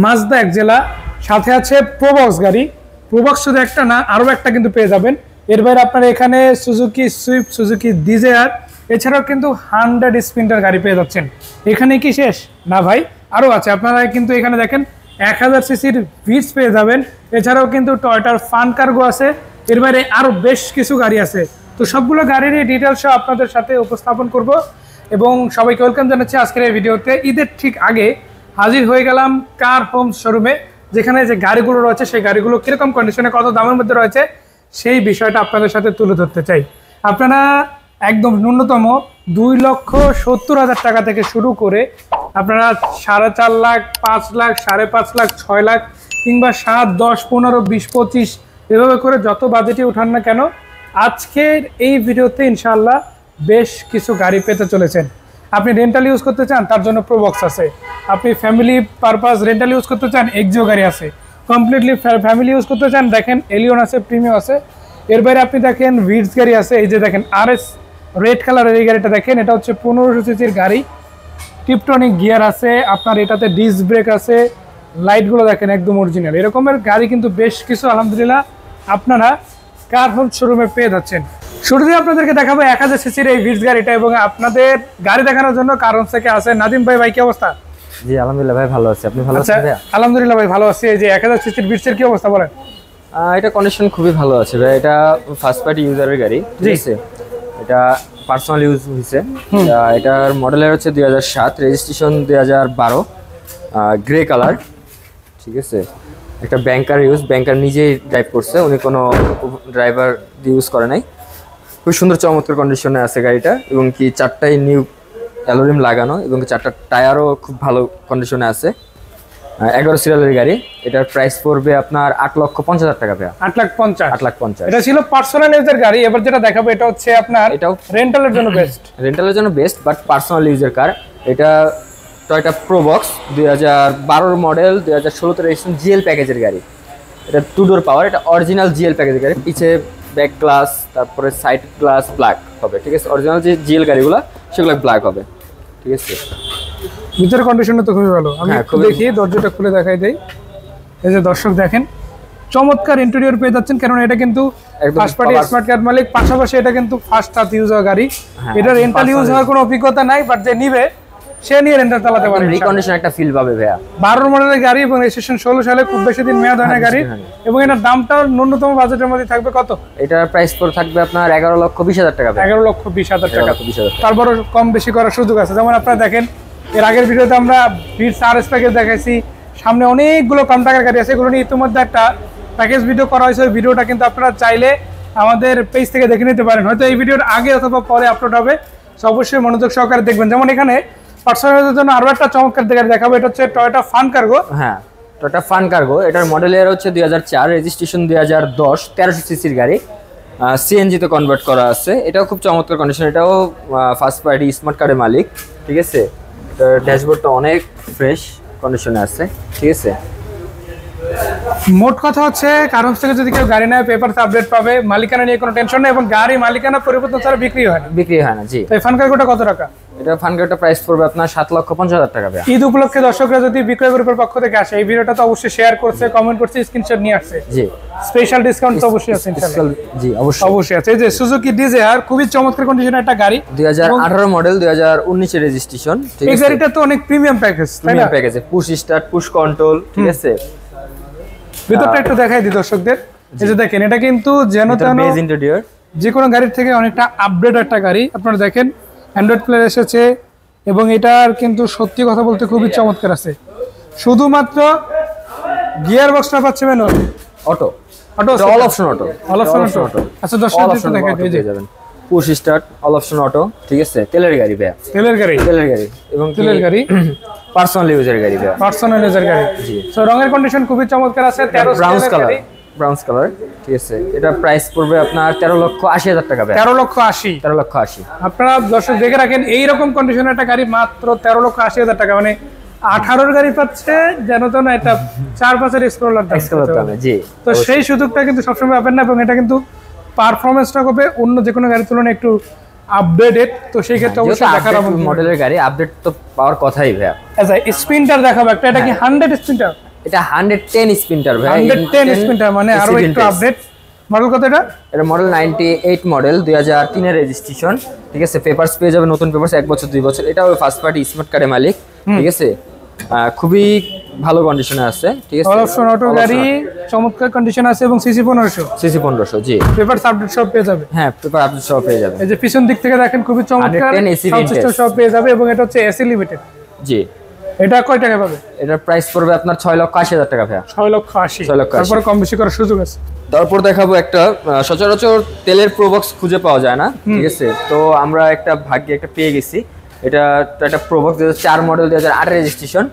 Mazda Axela, সাথে আছে Probox গাড়ি। প্রোবক্স শুধু একটা না, আরও একটা কিন্তু পেয়ে যাবেন। এর বাইরে আপনারা এখানে সুজুকি সুইফট, সুজুকি ডিজায়ার, এছাড়াও কিন্তু 100 স্পিন্টার গাড়ি পেয়ে যাচ্ছেন। এখানে কি শেষ না ভাই, আরও আছে। আপনারা কিন্তু এখানে দেখেন 1000 সিসির ভিটস পেয়ে যাবেন, এছাড়াও কিন্তু টয়োটার ফান কার্গো আছে। এর বাইরে আরও বেশ কিছু গাড়ি আছে। তো সবগুলো গাড়ির ডিটেলস আপনাদের সাথে উপস্থাপন করব এবং সবাইকে ওয়েলকাম জানাচ্ছি আজকের এই ভিডিওতে। ঈদের ঠিক আগে হাজির হয়ে গেলাম কার হোম শোরুমে, যেখানে যে গাড়িগুলো রয়েছে সেই গাড়িগুলো কীরকম কন্ডিশনে, কত দামের মধ্যে রয়েছে, সেই বিষয়টা আপনাদের সাথে তুলে ধরতে চাই। আপনারা একদম ন্যূনতম 2,70,000 টাকা থেকে শুরু করে আপনারা 4.5 লাখ, 5 লাখ, 5.5 লাখ, 6 লাখ কিংবা 7, 10, 15, 20, 25 এভাবে করে যত বাজেটে উঠান না কেন, আজকের এই ভিডিওতে ইনশাআল্লাহ বেশ কিছু গাড়ি পেতে চলেছেন। আপনি রেন্টাল ইউজ করতে চান, তার জন্য প্রোবক্স আছে। আপনি ফ্যামিলি পারপাস রেন্টাল ইউজ করতে চান, এক্সিও গাড়ি আছে। কমপ্লিটলি ফ্যামিলি ইউজ করতে চান, দেখেন এলিয়ন আছে, প্রিমিয়াম আছে। এর বাইরে আপনি দেখেন ভিটস গাড়ি আছে। এই যে দেখেন RS রেড কালারের এই গাড়িটা দেখেন, এটা হচ্ছে 1500 সিসির গাড়ি। টিপটনিক গিয়ার আছে আপনার, এটাতে ডিস্ক ব্রেক আছে, লাইটগুলো দেখেন একদম অরিজিনাল। এরকমের গাড়ি কিন্তু বেশ কিছু আলহামদুলিল্লাহ আপনারা কার হোম শোরুমে পেয়ে যাচ্ছেন। শুরুতে আপনাদেরকে দেখাবো 1000 সিসির এই ভিটস গাড়িটা, এবং আপনাদের গাড়ি দেখানোর জন্য কার হোম থেকে আছে নাদিম ভাই। ভাই কি অবস্থা? জি আলহামদুলিল্লাহ ভাই, ভালো আছি। আপনি ভালো আছেন ভাই? আলহামদুলিল্লাহ ভাই ভালো আছি। এই যে 1000 সিসির ভিটসের কি অবস্থা বলেন? এটা কন্ডিশন খুবই ভালো আছে ভাই। এটা ফার্স্ট পার্টি ইউজারের গাড়ি, ঠিক আছে। এটা পার্সোনাল ইউজ হয়েছে। এটার মডেলের হচ্ছে 2007, রেজিস্ট্রেশন 2012, গ্রে কালার, ঠিক আছে। একটা ব্যাংকার ইউজ, ব্যাংকার নিজেই ড্রাইভ করছে, উনি কোনো ড্রাইভার ইউজ করে নাই। খুব সুন্দর চমৎকার কন্ডিশনে আছে গাড়িটা, এবং কি 4টাই নিউ অ্যালোরিম লাগানো, এবং 4টা টায়ারও খুব ভালো কন্ডিশনে আছে। 11 সিরিয়ালের গাড়ি। এটার প্রাইস পড়বে আপনার 8,50,000 টাকা ভাই। 8,50,000। 8,50,000। এটা ছিল পার্সোনাল ইউজের গাড়ি। এবার যেটা দেখাবো এটা হচ্ছে আপনার, এটাও রেন্টালের জন্য বেস্ট। রেন্টালের জন্য বেস্ট, বাট পার্সোনাল ইউজের কার। এটা Toyota Probox 2012 model, 2016 registration, GL প্যাকেজের গাড়ি। এটা 2 ডোর পাওয়ার, এটা অরিজিনাল জিএল প্যাকেজের গাড়ি। পিছে ব্যাক গ্লাস, তারপরে সাইড গ্লাস ব্ল্যাক হবে, ঠিক আছে। অরিজিনাল যে জিএল গাড়িগুলো সেগুলো ব্ল্যাক হবে, ঠিক আছে। ভিতরের কন্ডিশনটা তো খুবই ভালো। আমি একটু দেখি, দরজাটা খুলে দেখাই দেই। এই যে দর্শক দেখেন, চমৎকার ইন্টেরিয়র পেয়ে যাচ্ছেন, কারণ এটা কিন্তু ফার্স্ট পার্টি স্মার্ট কার্ড মালিক, পাশাপাশি এটা কিন্তু ফার্স্ট হাত ইউজ হওয়া গাড়ি। এটা রেন্টাল ইউজ হওয়ার কোনো অভিজ্ঞতা নাই, বাট যে নিবে সে নিয়ে রেন্টাল চালাতে পারে। রিকন্ডিশন একটা ফিল পাবে ভাইয়া। 12 মডেলের গাড়ি এবং রেজিস্ট্রেশন 16 সালে, খুব বেশি দিন মেয়াদ হয় না গাড়ি। এবং এটার দামটা ন্যূনতম বাজেটের মধ্যে থাকবে কত? এটার প্রাইস পড়ে থাকবে আপনার 11,20,000 টাকা। 11,20,000 টাকা। 11,20,000। তারপরে কম বেশি করার সুযোগ আছে। যেমন আপনারা দেখেন, এর আগের ভিডিওতে আমরা ভিটস RS প্যাকেজ দেখাইছি, সামনে অনেকগুলো কম টাকার গাড়ি আছে। এগুলো নিয়ে ইতিমধ্যে একটা প্যাকেজ ভিডিও করা হয়েছে। ওই ভিডিওটা কিন্তু আপনারা চাইলে আমাদের পেজ থেকে দেখে নিতে পারেন, হয়তো এই ভিডিওর আগে অথবা পরে আপলোড হবে। সো অবশ্যই মনোযোগ সহকারে দেখবেন। যেমন এখানে পার্সোনালের জন্য আরো একটা চমৎকার গাড়ি দেখাবো, এটা হচ্ছে টয়োটা ফান কার্গো। হ্যাঁ, টয়োটা ফান কার্গো। এটার মডেলের হচ্ছে 2004, রেজিস্ট্রেশন 2010, 1300 সিসির গাড়ি। সিএনজি তে কনভার্ট করা আছে। এটাও খুব চমৎকার কন্ডিশন। এটাও ফার্স্ট পার্টি স্মার্ট কার্ডের মালিক, ঠিক আছে। ড্যাশবোর্ডটা অনেক ফ্রেশ কন্ডিশনে আছে, ঠিক আছে। মোট কথা হচ্ছে, কারণ থেকে যদি কেউ গাড়ি নেয় পেপারস আপডেট পাবে, মালিকানা নিয়ে কোনো টেনশন নেই, এবং গাড়ি মালিকানা পরিবর্তন ছাড়া বিক্রি হয় না। জি। তো এই ফান কার্গোটা কত টাকা? এটা ফান কার্গোটা প্রাইস পড়বে আপনার 7,50,000 টাকা। ঈদ উপলক্ষে দর্শকরা যদি বিক্রয় গ্রুপের পক্ষ থেকে আসে, এই ভিডিওটা তো অবশ্যই শেয়ার করছে, কমেন্ট করছে, স্ক্রিনশট নিয়ে আসছে। জি। স্পেশাল ডিসকাউন্ট তো অবশ্যই আছে ইনশাআল্লাহ। জি অবশ্যই আছে। এই যে সুজুকি ডিজায়ার, খুবই চমৎকার কন্ডিশনের একটা গাড়ি। 2018 মডেল, 2019 এর রেজিস্ট্রেশন, ঠিক আছে। এই গাড়িটা তো অনেক প্রিমিয়াম প্যাকেজ, প্রিমিয়াম প্যাকেজে পুশ স্টার্ট, পুশ কন্ট্রোল, ঠিক আছে। ভিতরটা একটু দেখাই দিই দর্শকদের। এই যে দেখেন, এটা কিন্তু যেন তেন যে কোনো গাড়ির থেকে অনেকটা আপডেট একটা গাড়ি। আপনারা দেখেন অ্যান্ড্রয়েড প্লে এসেছে, এবং এটার কিন্তু সত্যি কথা বলতে খুবই চমৎকার আছে। শুধুমাত্র গিয়ার বক্সটা পাচ্ছে manual, auto all option auto. আচ্ছা দর্শকদের দেখাই দিয়ে যাবেন। Push start, all option auto, ঠিক আছে। তেলের গাড়ি ভাই, তেলের গাড়ি এবং তেলের গাড়ি, পার্সোনাল ইউজার গাড়ি ভাই, পার্সোনাল ইউজার গাড়ি। জি। সো রঙের কন্ডিশন খুবই চমৎকার আছে। 13 ব্রাউন কালার, ঠিক আছে। এটা প্রাইস পড়বে আপনার 13,80,000 টাকা ভাই। 13,80,000। আপনারা দর্শক দেখে রাখেন, এইরকম কন্ডিশনের একটা গাড়ি মাত্র 13,80,000 টাকা, মানে 18 গাড়ি পাচ্ছে যেন তো না, এটা 4-5 এক্সপ্লোরার দাম। জি। তো সেই সুযোগটা কিন্তু সবসময় পাবেন না, এবং এটা কিন্তু পারফরম্যান্সটা হবে অন্য যে কোনো গাড়ির তুলনায় একটু আপডেটেড। তো সেই ক্ষেত্রে অবশ্যই দেখার মডেলের গাড়ি আপডেট তো পাওয়ার কথাই ভাই। আচ্ছা স্প্রিন্টার দেখাবো একটা, এটা কি 100 স্প্রিন্টার? এটা 110 স্পিনটার ভাই, 110 স্পিনটার মানে আরো একটু আপডেট। মডেল কত এটা? এটা মডেল 98 মডেল, 2003 এর রেজিস্ট্রেশন, ঠিক আছে। পেপারস পেয়ে যাবে, নতুন পেপারস 1 বছর 2 বছর। এটা ফার্স্ট পার্টি স্মার্ট কার্ডের মালিক, ঠিক আছে। খুবই ভালো কন্ডিশনে আছে, ঠিক আছে। অল অপশন অটো গাড়ি, চমৎকার কন্ডিশন আছে এবং সিসি 1500। সিসি 1500, জি। পেপারস আপডেট সব পেয়ে যাবে। হ্যাঁ, পেপার আপডেট সব পেয়ে যাবে। এই যে পিছন দিক থেকে দেখেন খুবই চমৎকার, 110 AC সাউন্ড সিস্টেম সব পেয়ে যাবে এবং এটা হচ্ছে এসি লিমিটেড, জি। এটা কয় টাকা পাবে? এটার প্রাইস পড়বে আপনার 6,80,000 টাকা ভাইয়া। 6,80,000। 6,80,000। তারপরে কম বেশি করার সুযোগ আছে। তারপর দেখাবো একটা সচরাচর তেলের প্রোবক্স খুঁজে পাওয়া যায় না, ঠিক আছে। তো আমরা একটা ভাগ্যে একটা পেয়ে গেছি। এটা একটা প্রোবক্স 2004 মডেল, 2008 রেজিস্ট্রেশন,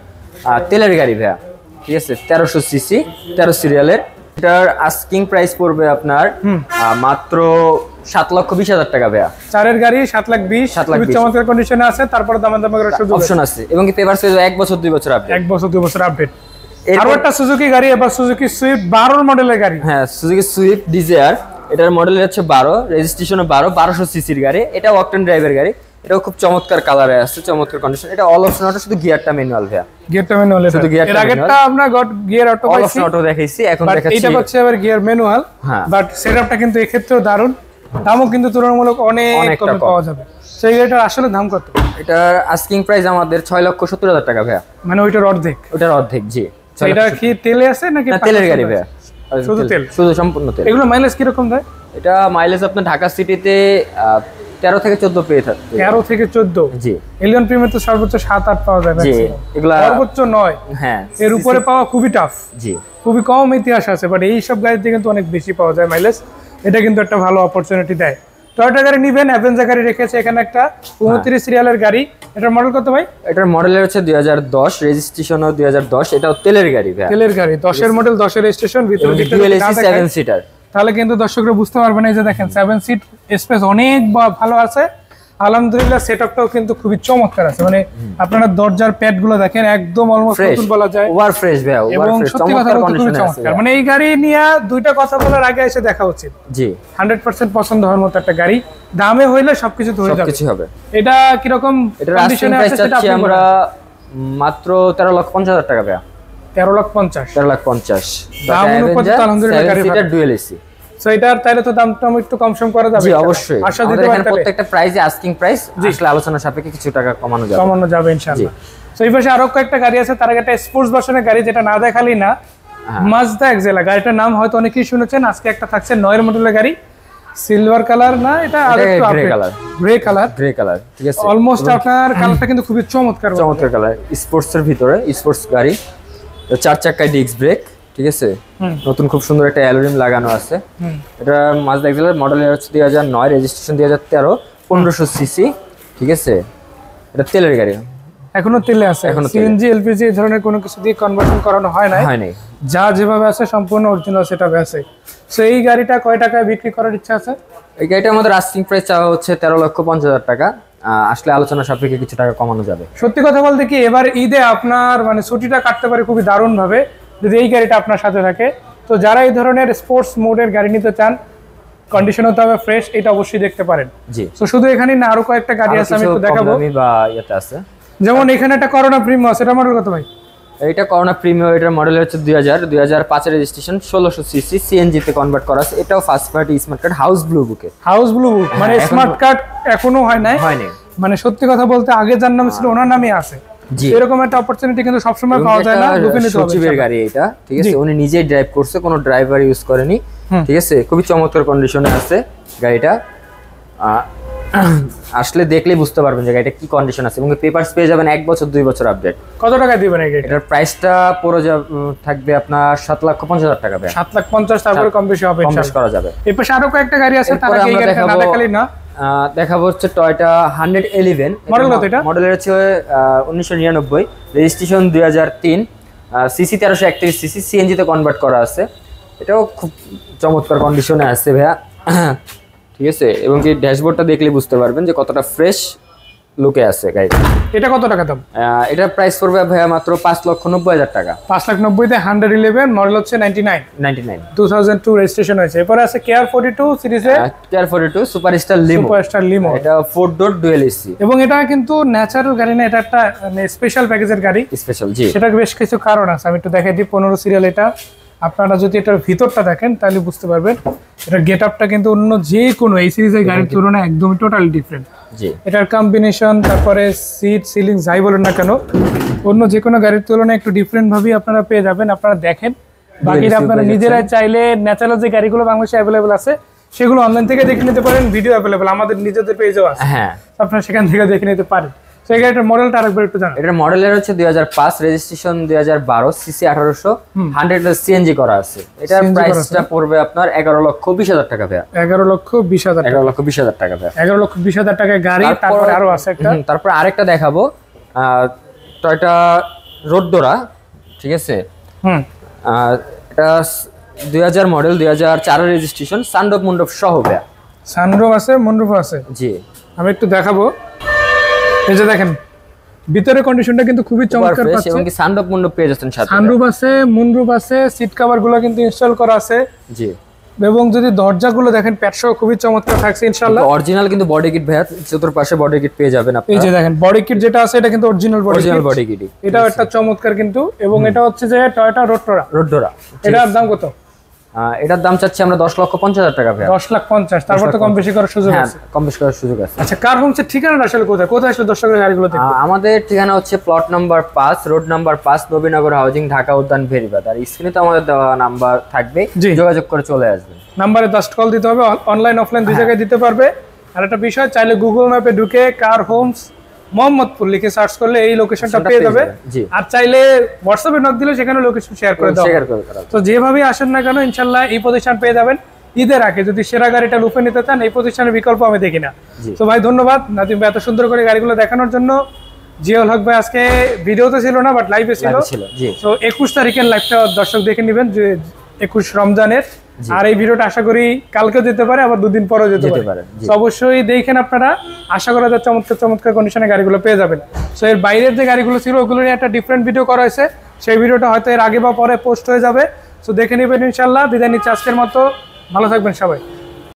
তেলের গাড়ি ভাইয়া, ঠিক আছে। 1300 সিসি, 13 সিরিয়ালের। এটার আস্কিং প্রাইস পড়বে আপনার মাত্র 7,20,000 টাকা ভাইয়া। 4 গাড়ি 7,20,000, 7,20,000 চমৎকার কন্ডিশনে আছে। তারপরে দাম করার সুযোগ অপশন আছে এবং কি পেপারস পেয়ে 1 বছর 2 বছর আপডেট। 1 বছর 2 বছর আপডেট। এরপর আরো একটা সুজুকি গাড়ি, এবার সুজুকি সুইফট 12 মডেলের গাড়ি। হ্যাঁ, সুজুকি সুইফট ডিজায়ার। এটার মডেল হচ্ছে 12, রেজিস্ট্রেশনও 1200 সিসির গাড়ি। এটা অকটেন ড্রাইভের গাড়ি। এটাও খুব চমৎকার কালারে আছে, চমৎকার কন্ডিশন। এটা অল অপশন অটো, শুধু গিয়ারটা ম্যানুয়াল ভাইয়া। গিয়ারটা ম্যানুয়াল। শুধু গিয়ারটা এর আগেরটা আমরা গিয়ার অটো অল পাইছি, অপশন অটো দেখাইছি, এখন বাট দেখাচ্ছি এটা হচ্ছে আবার গিয়ার ম্যানুয়াল। হ্যাঁ, বাট সেটআপটা কিন্তু এই ক্ষেত্রেও দারুণ। দামও কিন্তু তুলনামূলক অনেক কমে পাওয়া যাবে। সেই গাড়িটার আসলে দাম কত? এটার আস্কিং প্রাইস আমাদের 6,70,000 টাকা ভাইয়া। মানে ওইটার অর্ধেক? ওটার অর্ধেক, জি। এটা কি তেলে আছে নাকি তেলের গাড়ি ভাইয়া? শুধু তেল? শুধু সম্পূর্ণ তেল। এগুলো মাইলেজ কি রকম দেয়? এটা মাইলেজ আপনার ঢাকা সিটিতে 13 থেকে 14 পেয়ে থাকে। 13 থেকে 14, জি। এলিয়ন প্রিমিয়ার তো সর্বোচ্চ 7-8 পাওয়া যায়, জি। এগুলা সর্বোচ্চ 9। হ্যাঁ, এর উপরে পাওয়া খুবই টাফ, জি। খুবই কম ইতিহাস আছে। বাট এই সব গাড়িতে কিন্তু অনেক বেশি পাওয়া যায় মাইলেজ। এটা কিন্তু একটা ভালো অপরচুনিটি দেয়। টয়োটা গাড়ি নিবেন, অ্যাভেঞ্জার গাড়ি রেখেছে এখানে একটা 29 সিরিয়ালের গাড়ি। এটার মডেল কত ভাই? এটার মডেল হচ্ছে 2010, রেজিস্ট্রেশনও 2010। এটাও তেলের গাড়ি ভাই। তেলের গাড়ি, 10 এর মডেল, 10 এর রেজিস্ট্রেশন। ভিতরে দিকটা ডুয়াল এসি 7 সিটার। তাহলে কিন্তু দর্শকরা বুঝতে পারবেন। এই যে দেখেন 7 সিট, স্পেস অনেক ভালো আছে। আলহামদুলিল্লাহ সেটআপটাও কিন্তু খুবই চমৎকার আছে। মানে আপনারা দরজার প্যাড গুলো দেখেন, একদম অলমোস্ট নতুন বলা যায়। ওভার ফ্রেশ ভাই, ওভার এবং ফ্রেশ, সত্যি কথা চমৎকার বলতে খুবই কন্ডিশনে আছে। চমৎকার। মানে এই গাড়ি নিয়ে দুইটা কথা বলার আগে এসে দেখা উচিত। জি, 100% পছন্দ হওয়ার মতো একটা গাড়ি। দামে হইলে সবকিছু তো হয়ে যাবে। সবকিছু হবে। এটা কি রকম এটার আস্কিং প্রাইস চাচ্ছি আমরা মাত্র 13,50,000 টাকা ভাই। 13,50,000। 13,50,000 দাম অনুপাতে তো আলহামদুলিল্লাহ গাড়ি সিটার ডুয়াল এসি। সো এটার তাইলে তো দামটা একটু কম সম করা যাবে। জি, অবশ্যই। আশা দিতে পারি প্রত্যেকটা প্রাইসে আস্কিং প্রাইস আসলে আলোচনা সাপেক্ষে কিছু টাকা কমানো যাবে ইনশাআল্লাহ। সো এই পাশে আরো কয়েকটা গাড়ি আছে। তার আগে একটা স্পোর্টস ভার্সনের গাড়ি, যেটা না দেখালি না, মাজদা এক্সেলা। গাড়িটার নাম হয়তো অনেকেই শুনেছেন। আজকে একটা থাকছে 9 এর মডেলের গাড়ি, সিলভার কালার না, এটা আরেকটু গ্রে কালার। গ্রে কালার, ঠিক আছে। অলমোস্ট আপনার কালারটা কিন্তু খুবই চমৎকার কালার। স্পোর্টস এর ভিতরে স্পোর্টস গাড়ি, 4 চাকায় ডিস্ক ব্রেক, ঠিক আছে। নতুন খুব সুন্দর একটা অ্যালুমিনিয়াম লাগানো আছে। এটা মাজদা এক্সেলার, মডেল হচ্ছে 2009, রেজিস্ট্রেশন 2013, 1500 সিসি, ঠিক আছে। এটা তেলের গাড়ি, এখনো তেলে আছে। সিএনজি এলপিজি এই ধরনের কোনো কিছু দিয়ে কনভার্সন করানো হয় নাই। যা যেভাবে আছে সম্পূর্ণ অরিজিনাল সেটআপে আছে। সো এই গাড়িটা কয় টাকায় বিক্রি করার ইচ্ছা আছে? এই গাড়িটা আমাদের আস্কিং প্রাইস চাওয়া হচ্ছে 13,50,000 টাকা। আসলে আলোচনা সাপেক্ষে কিছু টাকা কমানো যাবে। সত্যি কথা বলতে কি, এবার ঈদে আপনার মানে ছুটিটা কাটতে পারে খুবই দারুণ ভাবে যদি এই গাড়িটা আপনার সাথে থাকে। তো যারা এই ধরনের স্পোর্টস মোডের গাড়ি নিতে চান, কন্ডিশন হতে হবে ফ্রেশ, এটা অবশ্যই দেখতে পারেন। জি। তো শুধু এখানে না, আরো কয়েকটা গাড়ি আছে, আমি একটু দেখাবো। বা ইয়েতে আছে, যেমন এখানে একটা করোনা প্রিমিয়াম আছে। এটা মডেল কত ভাই? এইটা করোনা প্রিমিয়াম। এটার মডেল হচ্ছে 2005 এর রেজিস্ট্রেশন, 1600 সিসি, সিএনজি তে কনভার্ট করা আছে। এটাও first party smart card, house blue বুকে। হাউস ব্লু বুক মানে স্মার্ট কার্ড এখনো হয়নি। মানে সত্যি কথা বলতে আগে যার নাম ছিল ওনার নামই আছে। এরকম একটা অপরচুনিটি কিন্তু সবসময় পাওয়া যায় না। সচিবের গাড়ি এটা, ঠিক আছে। উনি নিজেই ড্রাইভ করছে, কোনো ড্রাইভার ইউজ করেনি, ঠিক আছে। খুবই চমৎকার কন্ডিশনে আছে গাড়িটা। আসলে দেখলেই বুঝতে পারবেন যে গাড়িটা কি কন্ডিশন আছে। এবং পেপারস পেয়ে যাবেন 1 বছর 2 বছর আপডেট। কত টাকা দিবেন এই গাড়িটা? এটার প্রাইসটা পুরো থাকবে আপনার 7,50,000 টাকা। 7,50,000, তারপরে কম বেশি হবে, কম বেশি করা যাবে। এই পাশে আরো কয়েকটা গাড়ি আছে, তার আগে এই গাড়িটা না দেখালি না। দেখাবো হচ্ছে টয়োটা 111। মডেল কত এটা? মডেল হচ্ছে 1999, রেজিস্ট্রেশন 2003, সিসি 1331 সিসি, সিএনজি তে কনভার্ট করা আছে। এটাও খুব চমৎকার কন্ডিশনে আছে ভাইয়া, ঠিক আছে। এবং কি ড্যাশবোর্ডটা দেখলে বুঝতে পারবেন যে কতটা ফ্রেশ লুকে আছে গাড়িটা। এটা কত টাকা দাম? এটার প্রাইস পড়বে ভাইয়া মাত্র 5,90,000 টাকা। 5,90,000 111 মডেল হচ্ছে 99 2002 রেজিস্ট্রেশন হয়েছে। এরপরে আছে কেয়ার 42 সিরিজে, কেয়ার 42 সুপারস্টার লিমো, এটা 4 ডোর ডুয়েল এসি। এবং এটা কিন্তু ন্যাচারাল গাড়ি না, এটা একটা স্পেশাল প্যাকেজের গাড়ি। স্পেশাল, জি। সেটা বেশ কিছু কারণ আছে, আমি একটু দেখাই দিই। 15 সিরিয়াল এটা। আপনারা যদি এটার ভিতরটা দেখেন তাহলে বুঝতে পারবেন এটার গেট আপটা কিন্তু অন্য যে কোনো এই সিরিজের গাড়ির তুলনায় একদমই টোটালি ডিফারেন্ট। জি, এটার কম্বিনেশন, তারপরে সিট, সিলিং যাই বলেন না কেন, অন্য যে কোনো গাড়ির তুলনায় একটু ডিফারেন্ট ভাবেই আপনারা পেয়ে যাবেন। আপনারা দেখেন, বাকিটা আপনারা নিজেরাই চাইলে ন্যাচারাল যে গাড়িগুলো বাংলাদেশে অ্যাভেলেবল আছে সেগুলো অনলাইন থেকে দেখে নিতে পারেন। ভিডিও অ্যাভেলেবল আমাদের নিজেদের পেজেও আছে, হ্যাঁ, আপনারা সেখান থেকে দেখে নিতে পারেন। তো এই গাড়িটার মডেলটা আরেকবার একটু জানান। এটার মডেলের হচ্ছে 2005, রেজিস্ট্রেশন 2012, সিসি 1800, 100 সিএনজি করা আছে। এটার প্রাইসটা পড়বে আপনার 11,20,000 টাকা ভাইয়া। 11,20,000 টাকা। 11,20,000 টাকা ভাইয়া। 11,20,000 টাকায় গাড়ি। তারপরে আরো আছে একটা, তারপর আরেকটা দেখাবো, টয়োটা রোডডোরা, ঠিক আছে। এটা 2000 মডেল, 2004 রেজিস্ট্রেশন, সানরুফ মন্ডপ সহ ভাইয়া। সানরুফ আছে, মুনরুফ আছে, জি। আমি একটু দেখাবো। এই যে দেখেন ভিতরে কন্ডিশনটা কিন্তু খুবই চমৎকার পাচ্ছেন, এবং কি সানরুফ মন্ডপ পেয়ে যাচ্ছেন সাথে। সানরুফ আছে, মুনরুফ আছে, সিট কভার গুলো কিন্তু ইনস্টল করা আছে, জি। এবং যদি দরজাগুলো দেখেন প্যাটসহ খুবই চমৎকার থাকছে ইনশাআল্লাহ। অরিজিনাল কিন্তু বডি কিট ভাইয়া, চতুর্পাশে বডি কিট পেয়ে যাবেন আপনারা। এই যে দেখেন বডি কিট যেটা আছে এটা কিন্তু অরিজিনাল বডি কিট, এটাও একটা চমৎকার কিন্তু। এবং এটা হচ্ছে যে টয়োটা রোডডোরা। এটার দাম কত? এটার দাম চাচ্ছি আমরা 10,50,000 টাকা ভাইয়া। 10,50,000। তারপর তো কম বেশি করার সুযোগ আছে। কম বেশি করার সুযোগ আছে। আচ্ছা, কার হোমসের ঠিকানাটা আসলে কোথায় আসলে দর্শকদের গাড়িগুলো দেখবে? আমাদের ঠিকানা হচ্ছে plot number 5, road number 5, Nabinagar housing, Dhaka উদ্যান ভেরিবাদ। আর স্ক্রিনে তো আমাদের দেওয়া নাম্বার থাকবে, যোগাযোগ করে চলে আসবেন। নাম্বারে জাস্ট কল দিতে হবে, অনলাইন অফলাইন দুই জায়গায় দিতে পারবে। আর একটা বিষয়, চাইলে গুগল ম্যাপে ঢুকে কার হোমস মোহাম্মদপুর লিখে সার্চ করলে এই লোকেশনটা পেয়ে যাবে। আর চাইলে হোয়াটসঅ্যাপে নক দিলে সেখানে লোকেশন শেয়ার করে দাও। তো যেভাবে আসেন না কেন ইনশাআল্লাহ এই প্রতিষ্ঠান পেয়ে যাবেন। ঈদের আগে যদি সেরা গাড়িটা লুফে নিতে চান এই প্রতিষ্ঠানের বিকল্প আমি দেখি না। তো ভাই ধন্যবাদ নাজিম ভাই এত সুন্দর করে গাড়িগুলো দেখানোর জন্য। জিয়াউল হক ভাই আজকে ভিডিওতে ছিল না, বাট লাইভে ছিল। তো 21 তারিখের লাইভটা দর্শক দেখে নেবেন, যে 21 রমজানের। আর এই ভিডিওটা আশা করি কালকে যেতে পারে, আবার দুদিন পরেও যেতে পারে। তো অবশ্যই দেখেন আপনারা, আশা করা যায় চমৎকার চমৎকার কন্ডিশনে গাড়িগুলো পেয়ে যাবেন। তো এর বাইরের যে গাড়িগুলো ছিল ওগুলো নিয়ে একটা ডিফারেন্ট ভিডিও করা হয়েছে, সেই ভিডিওটা হয়তো এর আগে বা পরে পোস্ট হয়ে যাবে। তো দেখে নেবেন ইনশাআল্লাহ। বিদায় নিচ্ছি আজকের মতো, ভালো থাকবেন সবাই।